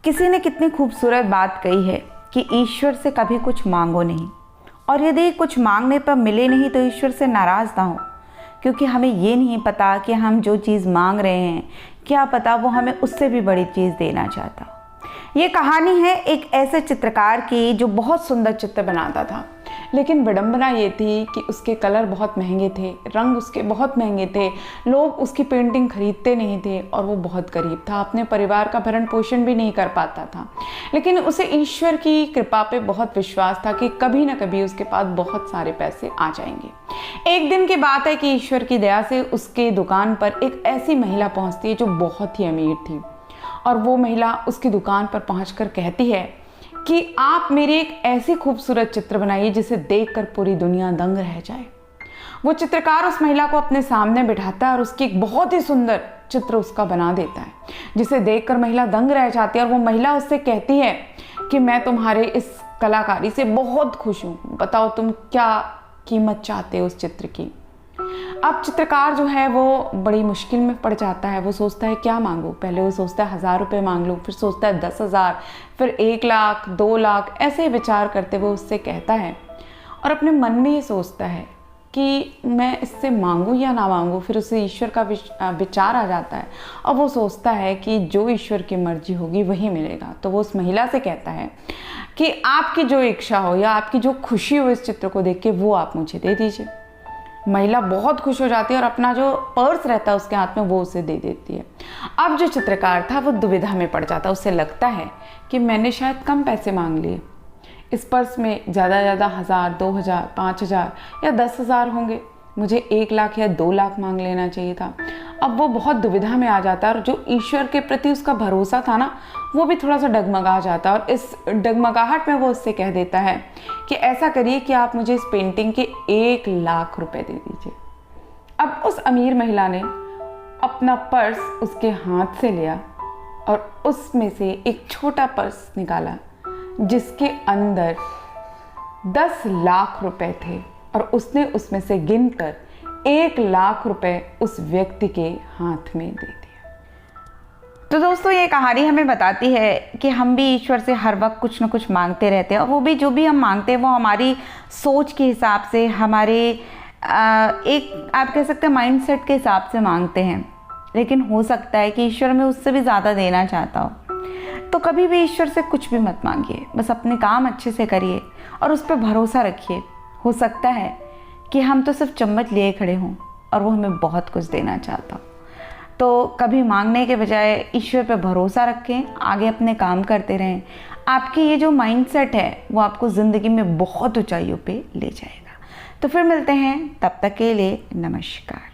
किसी ने कितनी खूबसूरत बात कही है कि ईश्वर से कभी कुछ मांगो नहीं, और यदि कुछ मांगने पर मिले नहीं तो ईश्वर से नाराज़ ना हो, क्योंकि हमें ये नहीं पता कि हम जो चीज़ मांग रहे हैं क्या पता वो हमें उससे भी बड़ी चीज़ देना चाहता हो। ये कहानी है एक ऐसे चित्रकार की जो बहुत सुंदर चित्र बनाता था, लेकिन विडंबना ये थी कि उसके कलर बहुत महंगे थे, रंग उसके बहुत महंगे थे, लोग उसकी पेंटिंग खरीदते नहीं थे और वो बहुत गरीब था, अपने परिवार का भरण पोषण भी नहीं कर पाता था। लेकिन उसे ईश्वर की कृपा पे बहुत विश्वास था कि कभी ना कभी उसके पास बहुत सारे पैसे आ जाएंगे। एक दिन की बात है कि ईश्वर की दया से उसके दुकान पर एक ऐसी महिला पहुंचती है जो बहुत ही अमीर थी, और वो महिला उसकी दुकान पर पहुंचकर कहती है कि आप मेरी एक ऐसी खूबसूरत चित्र बनाइए जिसे देखकर पूरी दुनिया दंग रह जाए। वो चित्रकार उस महिला को अपने सामने बिठाता है और उसकी एक बहुत ही सुंदर चित्र उसका बना देता है, जिसे देखकर महिला दंग रह जाती है। और वो महिला उससे कहती है कि मैं तुम्हारे इस कलाकारी से बहुत खुश हूँ, बताओ तुम क्या कीमत चाहते हो उस चित्र की। अब चित्रकार जो है वो बड़ी मुश्किल में पड़ जाता है। वो सोचता है क्या मांगू, पहले वो सोचता है 1000 रुपये मांग लूँ, फिर सोचता है 10,000, फिर 1 लाख, 2 लाख, ऐसे विचार करते हुए उससे कहता है और अपने मन में ये सोचता है कि मैं इससे मांगूँ या ना मांगूँ। फिर उसे ईश्वर का विचार आ जाता है और वो सोचता है कि जो ईश्वर की मर्जी होगी वही मिलेगा। तो वो उस महिला से कहता है कि आपकी जो इच्छा हो या आपकी जो खुशी हो इस चित्र को देख के वो आप मुझे दे दीजिए। महिला बहुत खुश हो जाती है और अपना जो पर्स रहता है उसके हाथ में वो उसे दे देती है। अब जो चित्रकार था वो दुविधा में पड़ जाता है। उसे लगता है कि मैंने शायद कम पैसे मांग लिए, इस पर्स में ज़्यादा 1000, 2000, 5000 या 10,000 होंगे, मुझे 1 लाख या 2 लाख मांग लेना चाहिए था। अब वो बहुत दुविधा में आ जाता है और जो ईश्वर के प्रति उसका भरोसा था ना वो भी थोड़ा सा डगमगा जाता है। और इस डगमगाहट में वो उससे कह देता है कि ऐसा करिए कि आप मुझे इस पेंटिंग के 1 लाख रुपए दे दीजिए। अब उस अमीर महिला ने अपना पर्स उसके हाथ से लिया और उसमें से एक छोटा पर्स निकाला जिसके अंदर 10 लाख रुपए थे, और उसने उसमें से गिनकर 1 लाख रुपए उस व्यक्ति के हाथ में दे दिया। तो दोस्तों ये कहानी हमें बताती है कि हम भी ईश्वर से हर वक्त कुछ ना कुछ मांगते रहते हैं, और वो भी जो भी हम मांगते हैं वो हमारी सोच के हिसाब से, हमारे एक आप कह सकते हैं माइंडसेट के हिसाब से मांगते हैं। लेकिन हो सकता है कि ईश्वर में उससे भी ज़्यादा देना चाहता हो। तो कभी भी ईश्वर से कुछ भी मत मांगिए, बस अपने काम अच्छे से करिए और उस पर भरोसा रखिए। हो सकता है कि हम तो सिर्फ चम्मच लिए खड़े हों और वो हमें बहुत कुछ देना चाहता हो। तो कभी मांगने के बजाय ईश्वर पर भरोसा रखें, आगे अपने काम करते रहें। आपकी ये जो माइंडसेट है वो आपको ज़िंदगी में बहुत ऊंचाइयों पे ले जाएगा। तो फिर मिलते हैं, तब तक के लिए नमस्कार।